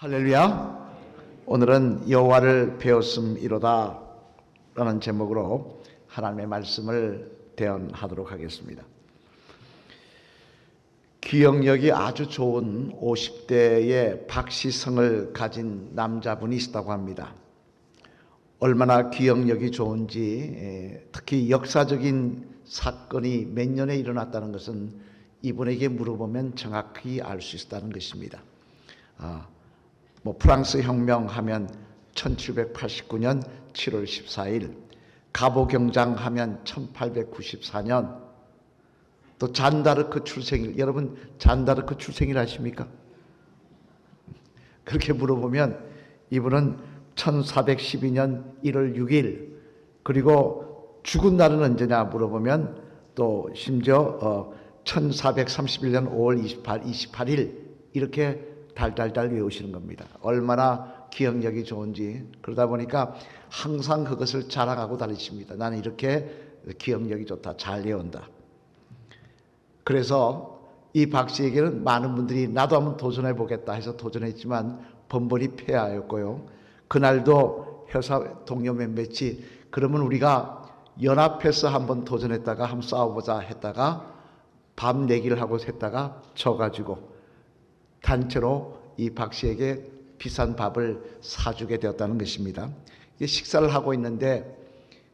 할렐루야. 오늘은 여호와를 배웠음이로다 라는 제목으로 하나님의 말씀을 대언하도록 하겠습니다. 기억력이 아주 좋은 50대의 박시성을 가진 남자분이 있다고 합니다. 얼마나 기억력이 좋은지, 특히 역사적인 사건이 몇 년에 일어났다는 것은 이분에게 물어보면 정확히 알 수 있다는 것입니다. 프랑스 혁명 하면 1789년 7월 14일, 가보 경장 하면 1894년, 또 잔다르크 출생일, 여러분 잔다르크 출생일 아십니까? 그렇게 물어보면 이분은 1412년 1월 6일, 그리고 죽은 날은 언제냐 물어보면 또 심지어 1431년 5월 28일 이렇게 달달달 외우시는 겁니다. 얼마나 기억력이 좋은지. 그러다 보니까 항상 그것을 자랑하고 다니십니다. 나는 이렇게 기억력이 좋다, 잘 외운다. 그래서 이 박 씨에게는 많은 분들이 나도 한번 도전해 보겠다 해서 도전했지만 번번이 패하였고요. 그날도 회사 동료 몇몇이 그러면 우리가 연합해서 한번 도전했다가 한번 싸워보자 했다가 밤 내기를 하고 했다가 져가지고 단체로 이 박 씨에게 비싼 밥을 사주게 되었다는 것입니다. 식사를 하고 있는데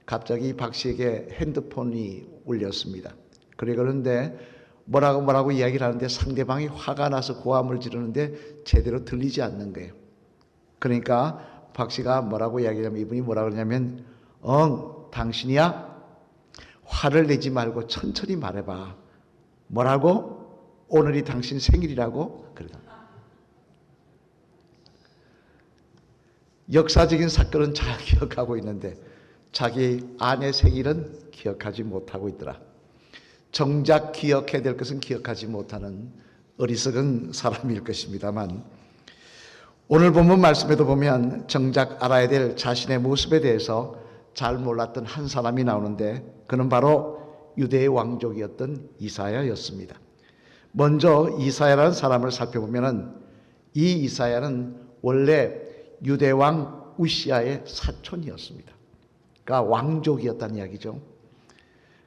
갑자기 박 씨에게 핸드폰이 울렸습니다. 그런데 뭐라고 이야기를 하는데 상대방이 화가 나서 고함을 지르는데 제대로 들리지 않는 거예요. 그러니까 박 씨가 뭐라고 이야기하냐면, 이분이 뭐라고 그러냐면, 당신이야? 화를 내지 말고 천천히 말해봐. 뭐라고? 오늘이 당신 생일이라고? 그러다. 역사적인 사건은 잘 기억하고 있는데 자기 아내 생일은 기억하지 못하고 있더라. 정작 기억해야 될 것은 기억하지 못하는 어리석은 사람일 것입니다만, 오늘 본문 말씀에도 보면 정작 알아야 될 자신의 모습에 대해서 잘 몰랐던 한 사람이 나오는데 그는 바로 유대의 왕족이었던 이사야였습니다. 먼저 이사야라는 사람을 살펴보면 이 이사야는 원래 유대왕 우시아의 사촌이었습니다. 그러니까 왕족이었다는 이야기죠.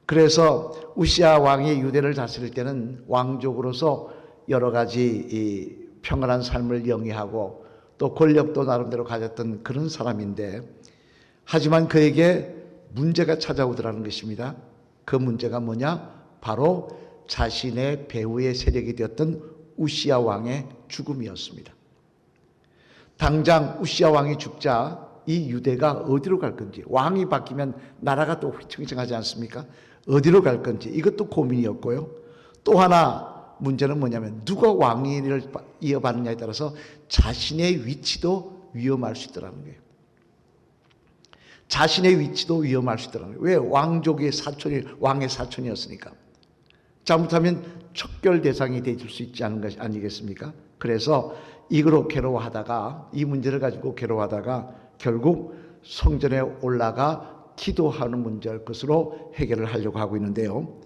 그래서 우시아 왕이 유대를 다스릴 때는 왕족으로서 여러 가지 평안한 삶을 영위하고 또 권력도 나름대로 가졌던 그런 사람인데, 하지만 그에게 문제가 찾아오더라는 것입니다. 그 문제가 뭐냐? 바로 자신의 배후의 세력이 되었던 우시아 왕의 죽음이었습니다. 당장 우시아 왕이 죽자 이 유대가 어디로 갈 건지, 왕이 바뀌면 나라가 또 휘청휘청하지 않습니까? 어디로 갈 건지 이것도 고민이었고요. 또 하나 문제는 뭐냐면 누가 왕위를 이어받느냐에 따라서 자신의 위치도 위험할 수 있더라는 거예요. 자신의 위치도 위험할 수 있더라는 거예요. 왜? 왕족의 사촌이, 왕의 사촌이었으니까. 잘못하면 척결 대상이 되줄 수 있지 않은 것 아니겠습니까? 그래서 이거로 괴로워하다가, 이 문제를 가지고 괴로워하다가 결국 성전에 올라가 기도하는 문제일 것으로 해결을 하려고 하고 있는데요.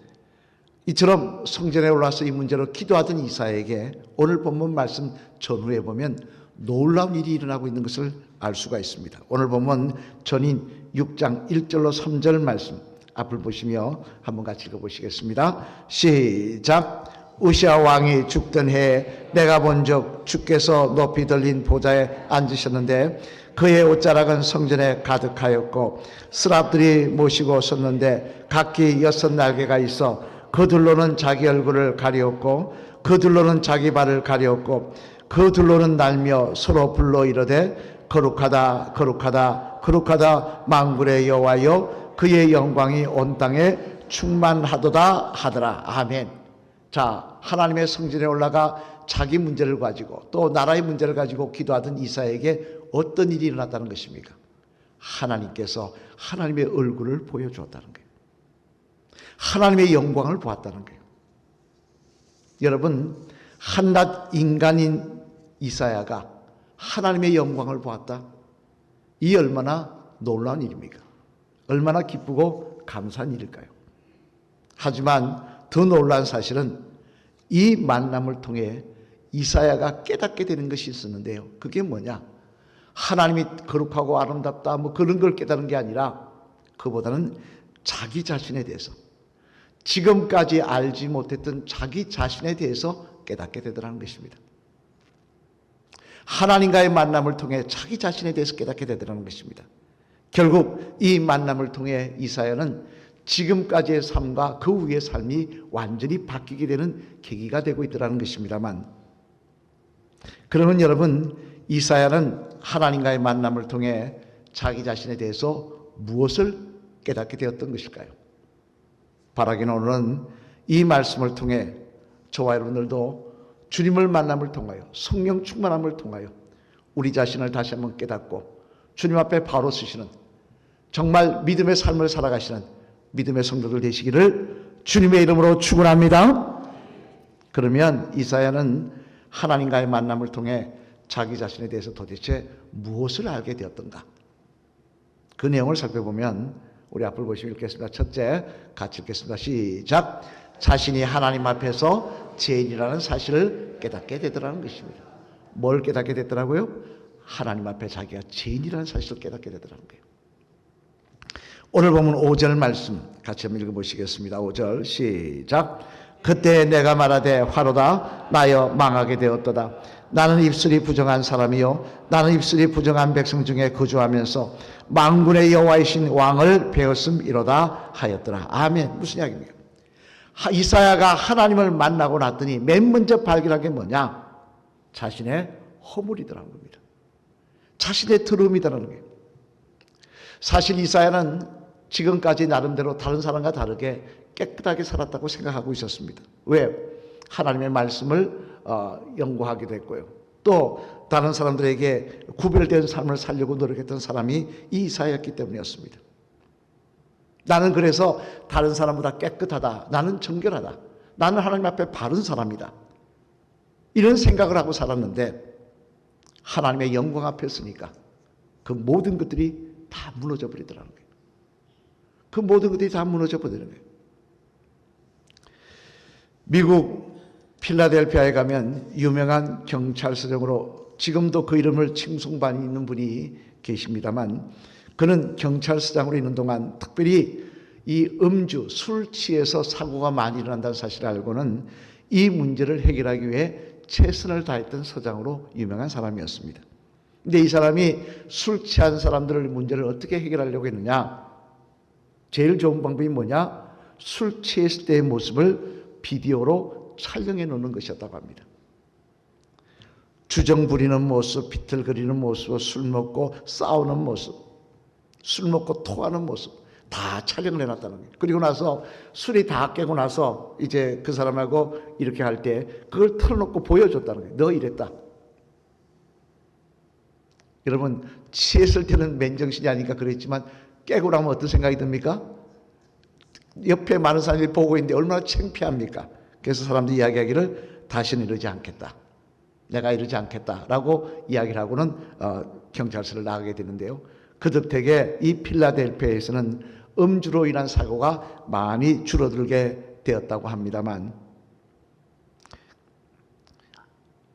이처럼 성전에 올라서 이 문제로 기도하던 이사야에게 오늘 본문 말씀 전후에 보면 놀라운 일이 일어나고 있는 것을 알 수가 있습니다. 오늘 보면 전인 6장 1절로 3절 말씀 앞을 보시며 한번 같이 읽어보시겠습니다. 시작. 우시아 왕이 죽던 해에 내가 본 적 주께서 높이 들린 보좌에 앉으셨는데 그의 옷자락은 성전에 가득하였고 스랍들이 모시고 섰는데 각기 6날개가 있어 그들로는 자기 얼굴을 가리었고 그들로는 자기 발을 가리었고 그들로는 날며 서로 불러 이르되 거룩하다 거룩하다 거룩하다 만군의 여호와여 그의 영광이 온 땅에 충만하도다 하더라. 아멘. 자, 하나님의 성전에 올라가 자기 문제를 가지고 또 나라의 문제를 가지고 기도하던 이사야에게 어떤 일이 일어났다는 것입니까? 하나님께서 하나님의 얼굴을 보여주었다는 거예요. 하나님의 영광을 보았다는 거예요. 여러분, 한낱 인간인 이사야가 하나님의 영광을 보았다. 이 얼마나 놀라운 일입니까? 얼마나 기쁘고 감사한 일일까요? 하지만 더 놀라운 사실은 이 만남을 통해 이사야가 깨닫게 되는 것이 있었는데요. 그게 뭐냐? 하나님이 거룩하고 아름답다 뭐 그런 걸 깨닫는 게 아니라 그보다는 자기 자신에 대해서, 지금까지 알지 못했던 자기 자신에 대해서 깨닫게 되더라는 것입니다. 하나님과의 만남을 통해 자기 자신에 대해서 깨닫게 되더라는 것입니다. 결국 이 만남을 통해 이사야는 지금까지의 삶과 그 후의 삶이 완전히 바뀌게 되는 계기가 되고 있더라는 것입니다만, 그러면 여러분, 이사야는 하나님과의 만남을 통해 자기 자신에 대해서 무엇을 깨닫게 되었던 것일까요? 바라기는 오늘은 이 말씀을 통해 저와 여러분들도 주님을 만남을 통하여, 성령 충만함을 통하여 우리 자신을 다시 한번 깨닫고 주님 앞에 바로 서시는, 정말 믿음의 삶을 살아가시는 믿음의 성도들 되시기를 주님의 이름으로 축원합니다. 그러면 이사야는 하나님과의 만남을 통해 자기 자신에 대해서 도대체 무엇을 알게 되었던가? 그 내용을 살펴보면 우리 앞을 보시면 읽겠습니다. 첫째, 같이 읽겠습니다. 시작. 자신이 하나님 앞에서 죄인이라는 사실을 깨닫게 되더라는 것입니다. 뭘 깨닫게 됐더라고요? 하나님 앞에 자기가 죄인이라는 사실을 깨닫게 되더라는 거예요. 오늘 보면 5절 말씀 같이 한번 읽어보시겠습니다. 5절 시작. 그때 내가 말하되 화로다 나여 망하게 되었도다. 나는 입술이 부정한 사람이요 나는 입술이 부정한 백성 중에 거주하면서 만군의 여호와이신 왕을 배웠음이로다 하였더라. 아멘. 무슨 이야기입니까? 이사야가 하나님을 만나고 났더니 맨 먼저 발견한 게 뭐냐? 자신의 허물이더라는 겁니다. 자신의 더러움이더라는 거예요. 사실 이사야는 지금까지 나름대로 다른 사람과 다르게 깨끗하게 살았다고 생각하고 있었습니다. 왜? 하나님의 말씀을 연구하게 됐고요. 또 다른 사람들에게 구별된 삶을 살려고 노력했던 사람이 이 이사야였기 때문이었습니다. 나는 그래서 다른 사람보다 깨끗하다. 나는 정결하다. 나는 하나님 앞에 바른 사람이다. 이런 생각을 하고 살았는데 하나님의 영광 앞에 서니까 그 모든 것들이 다 무너져 버리더라는 거예요. 그 모든 것들이 다 무너져 버리는 거예요. 미국 필라델피아에 가면 유명한 경찰서장으로 지금도 그 이름을 칭송받고 있는 분이 계십니다만, 그는 경찰서장으로 있는 동안 특별히 이 음주, 술 취해서 사고가 많이 일어난다는 사실을 알고는 이 문제를 해결하기 위해 최선을 다했던 서장으로 유명한 사람이었습니다. 근데 이 사람이 술 취한 사람들의 문제를 어떻게 해결하려고 했느냐? 제일 좋은 방법이 뭐냐? 술 취했을 때의 모습을 비디오로 촬영해 놓는 것이었다고 합니다. 주정 부리는 모습, 비틀거리는 모습, 술 먹고 싸우는 모습, 술 먹고 토하는 모습 다 촬영을 해놨다는 거예요. 그리고 나서 술이 다 깨고 나서 이제 그 사람하고 이렇게 할 때 그걸 틀어놓고 보여줬다는 거예요. 너 이랬다. 여러분, 취했을 때는 맨정신이 아니까 그랬지만 깨고 나면 어떤 생각이 듭니까? 옆에 많은 사람들이 보고 있는데 얼마나 창피합니까? 그래서 사람들이 이야기하기를 다시는 이러지 않겠다. 내가 이러지 않겠다라고 이야기를 하고는 경찰서를 나가게 되는데요. 그 덕택에 이 필라델피아에서는 음주로 인한 사고가 많이 줄어들게 되었다고 합니다만,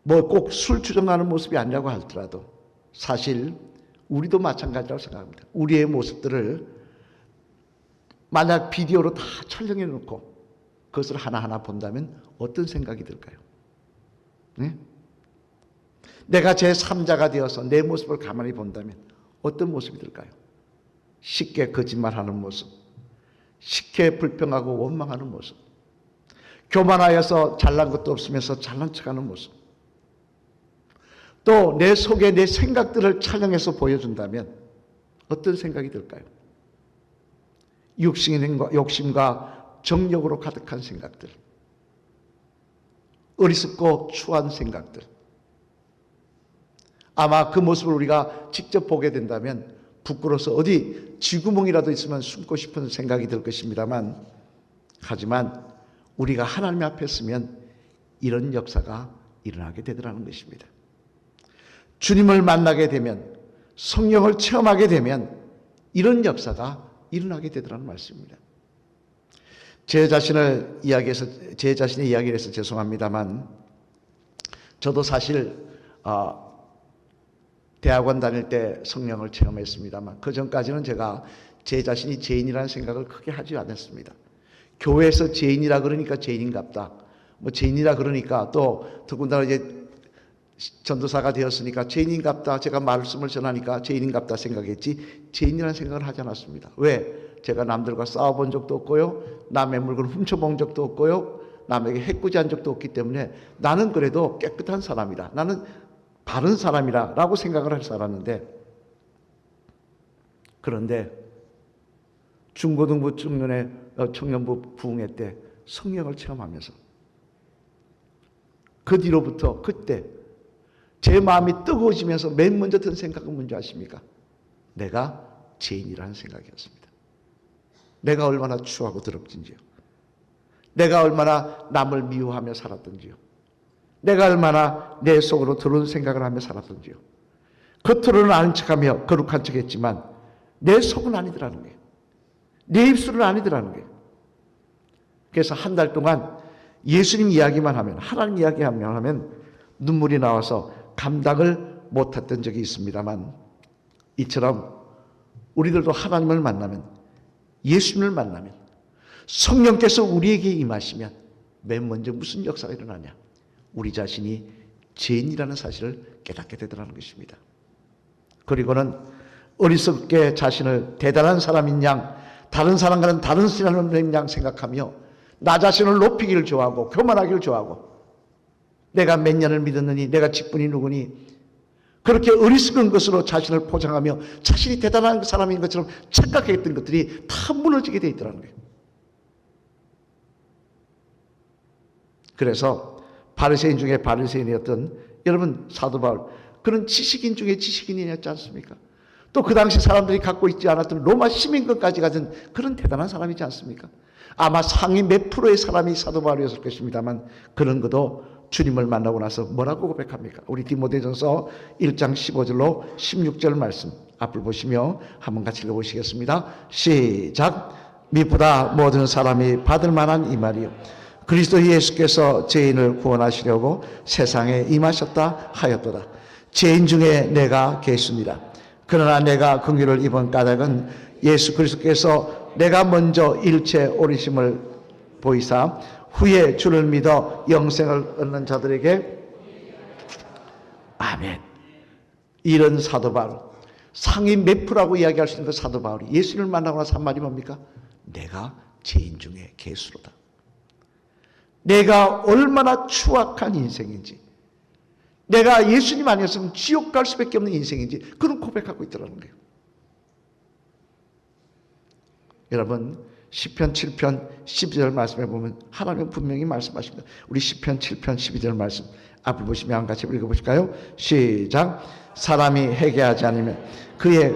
뭐 꼭 술 주정하는 모습이 아니라고 하더라도 사실 우리도 마찬가지라고 생각합니다. 우리의 모습들을 만약 비디오로 다 촬영해 놓고 그것을 하나하나 본다면 어떤 생각이 들까요? 네? 내가 제3자가 되어서 내 모습을 가만히 본다면 어떤 모습이 들까요? 쉽게 거짓말하는 모습, 쉽게 불평하고 원망하는 모습, 교만하여서 잘난 것도 없으면서 잘난 척하는 모습, 또 내 속에 내 생각들을 촬영해서 보여준다면 어떤 생각이 들까요? 욕심과 정욕으로 가득한 생각들, 어리석고 추한 생각들, 아마 그 모습을 우리가 직접 보게 된다면 부끄러워서 어디 쥐구멍이라도 있으면 숨고 싶은 생각이 들 것입니다만, 하지만 우리가 하나님 앞에 서면 이런 역사가 일어나게 되더라는 것입니다. 주님을 만나게 되면, 성령을 체험하게 되면 이런 역사가 일어나게 되더라는 말씀입니다. 제 자신의 이야기를 해서 죄송합니다만, 저도 사실 대학원 다닐 때 성령을 체험했습니다만 그 전까지는 제가 제 자신이 죄인이라는 생각을 크게 하지 않았습니다. 교회에서 죄인이라 그러니까 죄인인갑다. 뭐 죄인이라 그러니까 또 더군다나 이제 전도사가 되었으니까 죄인인갑다. 제가 말씀을 전하니까 죄인인갑다 생각했지 죄인이라는 생각을 하지 않았습니다. 왜? 제가 남들과 싸워본 적도 없고요. 남의 물건 훔쳐본 적도 없고요. 남에게 해코지한 적도 없기 때문에 나는 그래도 깨끗한 사람이다. 나는 바른 사람이다 라고 생각을 할 살았는데, 그런데 중고등부 청년부 부흥회 때 성령을 체험하면서 그 뒤로부터 그때 제 마음이 뜨거워지면서 맨 먼저 든 생각은 뭔지 아십니까? 내가 죄인이라는 생각이었습니다. 내가 얼마나 추하고 더럽든지요. 내가 얼마나 남을 미워하며 살았던지요. 내가 얼마나 내 속으로 들어온 생각을 하며 살았던지요. 겉으로는 아는 척하며 거룩한 척했지만 내 속은 아니더라는 거예요. 내 입술은 아니더라는 거예요. 그래서 한 달 동안 예수님 이야기만 하면, 하나님 이야기만 하면 눈물이 나와서 감당을 못했던 적이 있습니다만, 이처럼 우리들도 하나님을 만나면, 예수님을 만나면, 성령께서 우리에게 임하시면 맨 먼저 무슨 역사가 일어나냐? 우리 자신이 죄인이라는 사실을 깨닫게 되더라는 것입니다. 그리고는 어리석게 자신을 대단한 사람인 양, 다른 사람과는 다른 사람인 양 생각하며 나 자신을 높이기를 좋아하고 교만하기를 좋아하고, 내가 몇 년을 믿었느니, 내가 직분이 누구니, 그렇게 어리석은 것으로 자신을 포장하며 자신이 대단한 사람인 것처럼 착각했던 것들이 다 무너지게 되어 있더라는 거예요. 그래서 바리새인 중에 바리새인이었던 여러분 사도 바울, 그런 지식인 중에 지식인이었지 않습니까? 또 그 당시 사람들이 갖고 있지 않았던 로마 시민권까지 가진 그런 대단한 사람이지 않습니까? 아마 상위 몇 프로의 사람이 사도 바울이었을 것입니다만, 그런 것도 주님을 만나고 나서 뭐라고 고백합니까? 우리 디모데전서 1장 15절로 16절 말씀 앞을 보시며 한번 같이 읽어보시겠습니다. 시작. 미보다 모든 사람이 받을 만한 이 말이요, 그리스도 예수께서 죄인을 구원하시려고 세상에 임하셨다 하였도다. 죄인 중에 내가 계수니라. 그러나 내가 긍휼을 입은 까닭은 예수 그리스도께서 내가 먼저 일체 오리심을 보이사 후에 주를 믿어 영생을 얻는 자들에게, 아멘. 이런 사도 바울, 상위 몇 프로라고 이야기할 수 있는 그 사도 바울이 예수님을 만나고 나서 한 말이 뭡니까? 내가 죄인 중에 괴수로다. 내가 얼마나 추악한 인생인지, 내가 예수님 아니었으면 지옥 갈 수밖에 없는 인생인지 그런 고백하고 있더라는 거예요. 여러분, 시편 7편 12절 말씀에 보면 하나님은 분명히 말씀하십니다. 우리 시편 7편 12절 말씀 앞을 보시면 같이 읽어보실까요? 시작. 사람이 회개하지 않으면 그의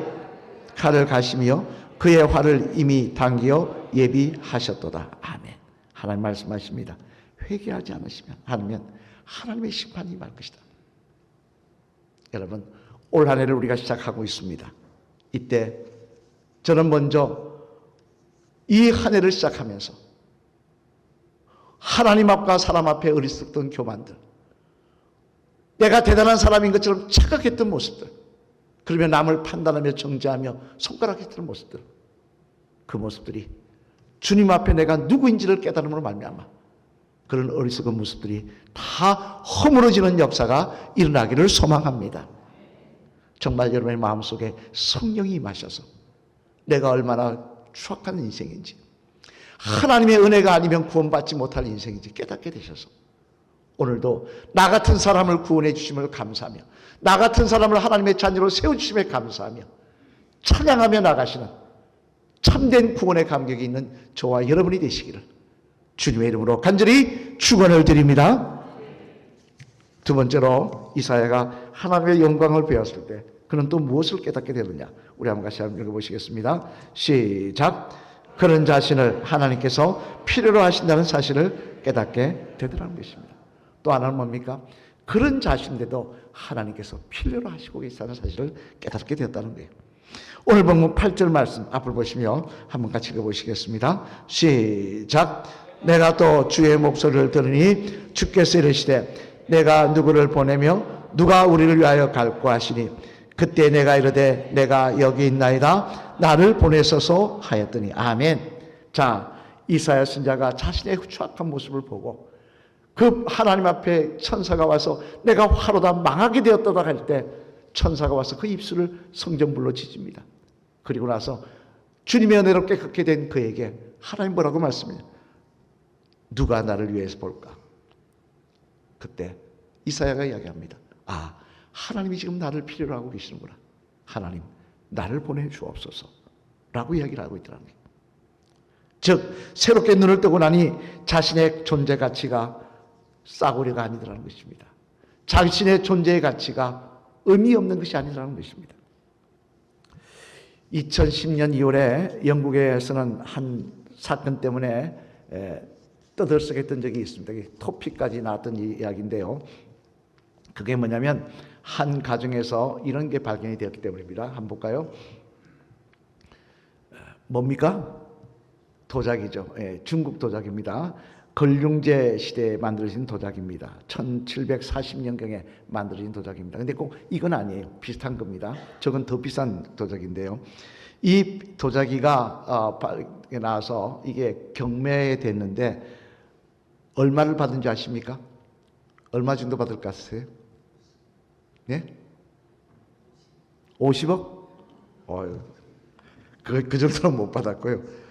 칼을 가시며 그의 활을 이미 당기어 예비하셨도다. 아멘. 하나님 말씀하십니다. 회개하지 않으시면 하나님의 심판이 임할 것이다. 여러분, 올 한 해를 우리가 시작하고 있습니다. 이때 저는 먼저 이 한 해를 시작하면서 하나님 앞과 사람 앞에 어리석던 교만들, 내가 대단한 사람인 것처럼 착각했던 모습들, 그러면 남을 판단하며 정죄하며 손가락했던 모습들, 그 모습들이 주님 앞에 내가 누구인지를 깨달음으로 말미암아 그런 어리석은 모습들이 다 허물어지는 역사가 일어나기를 소망합니다. 정말 여러분의 마음속에 성령이 임하셔서 내가 얼마나 추악한 인생인지, 하나님의 은혜가 아니면 구원받지 못할 인생인지 깨닫게 되셔서 오늘도 나 같은 사람을 구원해 주심을 감사하며, 나 같은 사람을 하나님의 자녀로 세워주심에 감사하며 찬양하며 나가시는 참된 구원의 감격이 있는 저와 여러분이 되시기를 주님의 이름으로 간절히 축원을 드립니다. 두 번째로 이사야가 하나님의 영광을 배웠을 때 그는 또 무엇을 깨닫게 되느냐? 우리 한번 같이 한번 읽어보시겠습니다. 시작. 그런 자신을 하나님께서 필요로 하신다는 사실을 깨닫게 되더라는 것입니다. 또 하나는 뭡니까? 그런 자신인데도 하나님께서 필요로 하시고 계시다는 사실을 깨닫게 되었다는 거예요. 오늘 본문 8절 말씀 앞을 보시며 한번 같이 읽어보시겠습니다. 시작. 내가 또 주의 목소리를 들으니 주께서 이르시되 내가 누구를 보내며 누가 우리를 위하여 갈고 하시니 그때 내가 이르되 내가 여기 있나이다 나를 보내소서 하였더니 아멘. 자, 이사야 선지자가 자신의 추악한 모습을 보고 그 하나님 앞에 천사가 와서 내가 화로다 망하게 되었다 할 때 천사가 와서 그 입술을 성전불로 지집니다. 그리고 나서 주님의 은혜로 깨끗게 된 그에게 하나님 뭐라고 말씀해요? 누가 나를 위해서 볼까? 그때 이사야가 이야기합니다. 아, 하나님이 지금 나를 필요로 하고 계시는구나. 하나님, 나를 보내주옵소서 라고 이야기를 하고 있더라는 거예요. 즉 새롭게 눈을 뜨고 나니 자신의 존재 가치가 싸구려가 아니더라는 것입니다. 자신의 존재의 가치가 의미 없는 것이 아니라는 것입니다. 2010년 2월에 영국에서는 한 사건 때문에 떠들썩했던 적이 있습니다. 토픽까지 나왔던 이야기인데요. 그게 뭐냐면 한 가정에서 이런 게 발견이 되었기 때문입니다. 한번 볼까요? 뭡니까? 도자기죠. 중국 도자기입니다. 걸륭제 시대에 만들어진 도자기입니다. 1740년경에 만들어진 도자기입니다. 근데 꼭 이건 아니에요. 비슷한 겁니다. 저건 더 비싼 도자기인데요. 이 도자기가 나와서 이게 경매됐는데 얼마를 받은지 아십니까? 얼마 정도 받을 것 같으세요? 네? 50억? 그 정도는 못 받았고요.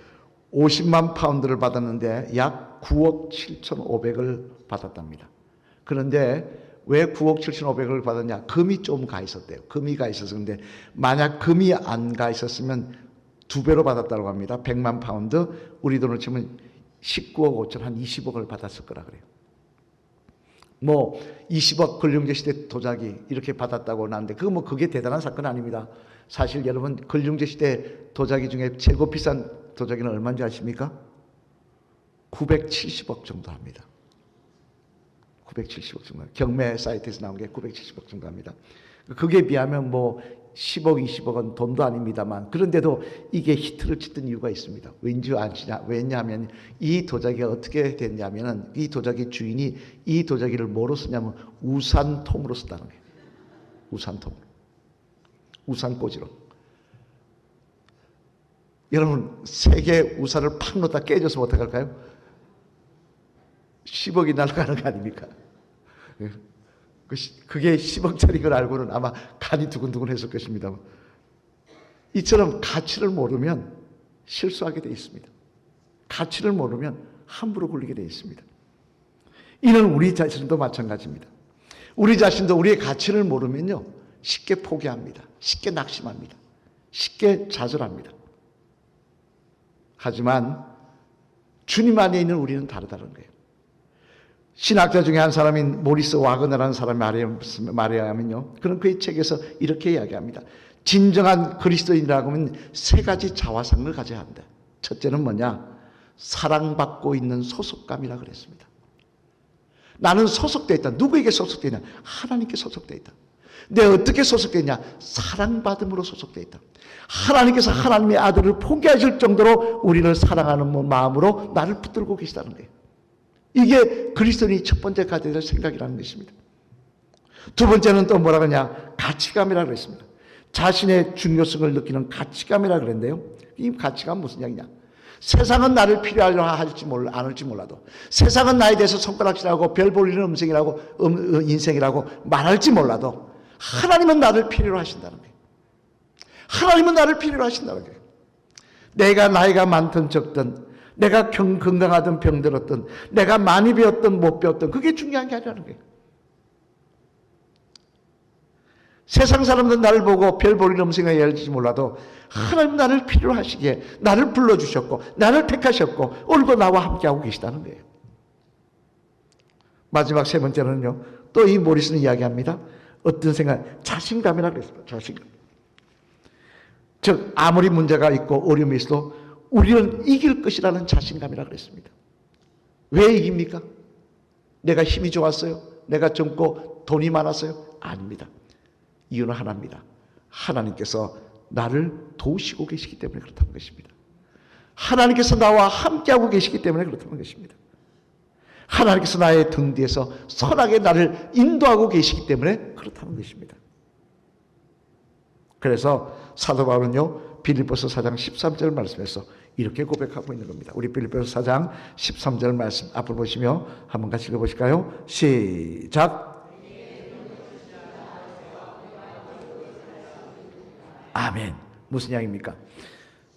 50만 파운드를 받았는데 약 9억 7,500을 받았답니다. 그런데 왜 9억 7,500을 받았냐? 금이 좀 가 있었대요. 금이 가 있어서. 근데 만약 금이 안 가 있었으면 2배로 받았다고 합니다. 100만 파운드, 우리 돈으로 치면 19억 5천, 한 20억을 받았을 거라 그래요. 뭐 20억 걸륭제 시대 도자기 이렇게 받았다고 나는데 그게 대단한 사건 아닙니다. 사실 여러분 걸륭제 시대 도자기 중에 최고 비싼 도자기는 얼마인지 아십니까? 970억 정도 합니다. 970억 정도. 경매 사이트에서 나온 게 970억 정도 합니다. 그게 비하면 뭐 10억, 20억은 돈도 아닙니다만 그런데도 이게 히트를 쳤던 이유가 있습니다. 왠지 아시냐? 왜냐하면 이 도자기가 어떻게 됐냐면 이 도자기 주인이 이 도자기를 뭐로 쓰냐면 우산통으로 썼다는 거예요. 우산통. 우산꽂이로. 여러분 세계 우산을 팍 놓다 깨져서 어떡할까요? 10억이 날아가는 거 아닙니까? 그게 10억짜리 걸 알고는 아마 간이 두근두근 했을 것입니다. 이처럼 가치를 모르면 실수하게 되어 있습니다. 가치를 모르면 함부로 굴리게 되어 있습니다. 이는 우리 자신도 마찬가지입니다. 우리 자신도 우리의 가치를 모르면요 쉽게 포기합니다. 쉽게 낙심합니다. 쉽게 좌절합니다. 하지만 주님 안에 있는 우리는 다르다는 거예요. 신학자 중에 한 사람인 모리스 와그너라는 사람이 말하면요. 그런 그의 책에서 이렇게 이야기합니다. 진정한 그리스도인이라고 하면 세 가지 자화상을 가져야 한다. 첫째는 뭐냐? 사랑받고 있는 소속감이라 그랬습니다. 나는 소속되어 있다. 누구에게 소속되어 있냐? 하나님께 소속되어 있다. 내가 어떻게 소속되어 있냐? 사랑받음으로 소속되어 있다. 하나님께서 하나님의 아들을 포기하실 정도로 우리를 사랑하는 마음으로 나를 붙들고 계시다는 거예요. 이게 그리스도인이 첫 번째 가져야 될 생각이라는 것입니다. 두 번째는 또 뭐라 그러냐? 가치감이라고 그랬습니다. 자신의 중요성을 느끼는 가치감이라고 그랬는데요. 이 가치감 무슨 이야기냐? 세상은 나를 필요하려 할지 안 할지 몰라도 세상은 나에 대해서 손가락질하고 별 볼리는 인생이라고 말할지 몰라도 하나님은 나를 필요로 하신다는 거예요. 하나님은 나를 필요로 하신다는 거예요. 내가 나이가 많든 적든 내가 건강하든 병들었든 내가 많이 배웠든 못 배웠든 그게 중요한 게 아니라는 거예요. 세상 사람들은 나를 보고 별 볼일 없는 생각이 할지 몰라도 하나님 나를 필요로 하시기에 나를 불러주셨고 나를 택하셨고 오늘도 나와 함께하고 계시다는 거예요. 마지막 세 번째는요. 또 이 모리스는 이야기합니다. 어떤 생각? 자신감이라고 그랬습니다. 자신감. 즉 아무리 문제가 있고 어려움이 있어도 우리는 이길 것이라는 자신감이라고 그랬습니다. 왜 이깁니까? 내가 힘이 좋았어요? 내가 젊고 돈이 많았어요? 아닙니다. 이유는 하나입니다. 하나님께서 나를 도우시고 계시기 때문에 그렇다는 것입니다. 하나님께서 나와 함께하고 계시기 때문에 그렇다는 것입니다. 하나님께서 나의 등 뒤에서 선하게 나를 인도하고 계시기 때문에 그렇다는 것입니다. 그래서 사도 바울은요, 빌립보서 4장 13절 말씀에서 이렇게 고백하고 있는 겁니다. 우리 빌립보서 4장 13절 말씀 앞을 보시며 한번 같이 읽어보실까요? 시작. 아멘. 무슨 이야기입니까?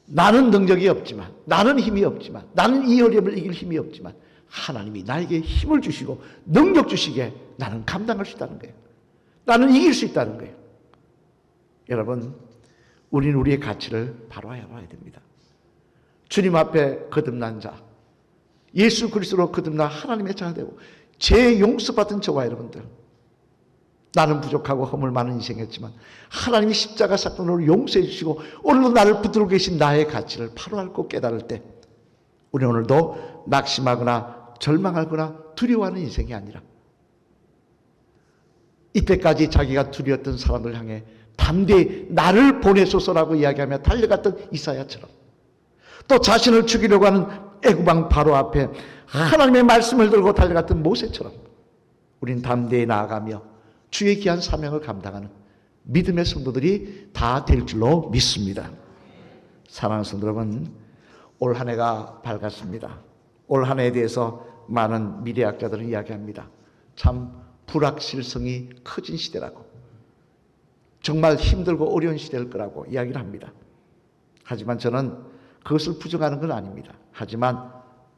나는 능력이 없지만, 나는 힘이 없지만, 나는 이 어려움을 이길 힘이 없지만 하나님이 나에게 힘을 주시고 능력 주시기에 나는 감당할 수 있다는 거예요. 나는 이길 수 있다는 거예요. 여러분, 우리는 우리의 가치를 바로 알아야 됩니다. 주님 앞에 거듭난 자, 예수 그리스도로 거듭난 하나님의 자가 되고 죄 용서받은 저와 여러분들, 나는 부족하고 허물 많은 인생이었지만 하나님이 십자가 사건으로 용서해 주시고 오늘도 나를 붙들고 계신 나의 가치를 바로 알고 깨달을 때 우리 오늘도 낙심하거나 절망하거나 두려워하는 인생이 아니라 이때까지 자기가 두려웠던 사람을 향해 담대히 나를 보내소서라고 이야기하며 달려갔던 이사야처럼, 또 자신을 죽이려고 하는 애굽왕 바로 앞에 하나님의 말씀을 들고 달려갔던 모세처럼 우리는 담대히 나아가며 주의 귀한 사명을 감당하는 믿음의 성도들이 다 될 줄로 믿습니다. 사랑하는 성도 여러분, 올 한 해가 밝았습니다. 올 한 해에 대해서 많은 미래학자들은 이야기합니다. 참 불확실성이 커진 시대라고, 정말 힘들고 어려운 시대일 거라고 이야기를 합니다. 하지만 저는 그것을 부정하는 건 아닙니다. 하지만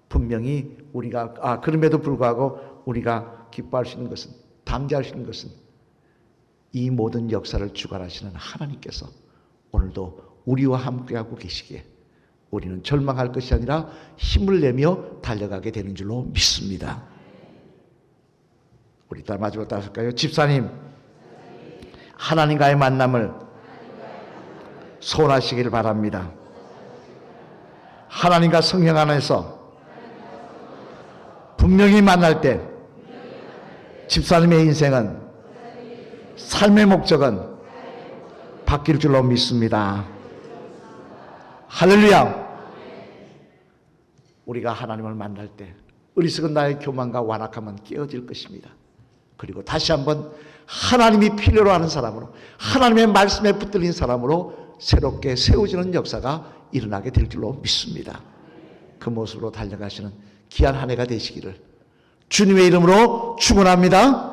분명히 우리가 그럼에도 불구하고 우리가 기뻐할 수 있는 것은, 담대할 수 있는 것은 이 모든 역사를 주관하시는 하나님께서 오늘도 우리와 함께하고 계시기에 우리는 절망할 것이 아니라 힘을 내며 달려가게 되는 줄로 믿습니다. 우리 딸 마지막으로 따라할까요? 집사님, 하나님과의 만남을 소원하시기를 바랍니다. 하나님과 성령 안에서 분명히 만날 때 집사님의 인생은, 삶의 목적은 바뀔 줄로 믿습니다. 할렐루야. 우리가 하나님을 만날 때 어리석은 나의 교만과 완악함은 깨어질 것입니다. 그리고 다시 한번 하나님이 필요로 하는 사람으로, 하나님의 말씀에 붙들린 사람으로 새롭게 세워지는 역사가 일어나게 될 줄로 믿습니다. 그 모습으로 달려가시는 귀한 한 해가 되시기를 주님의 이름으로 축원합니다.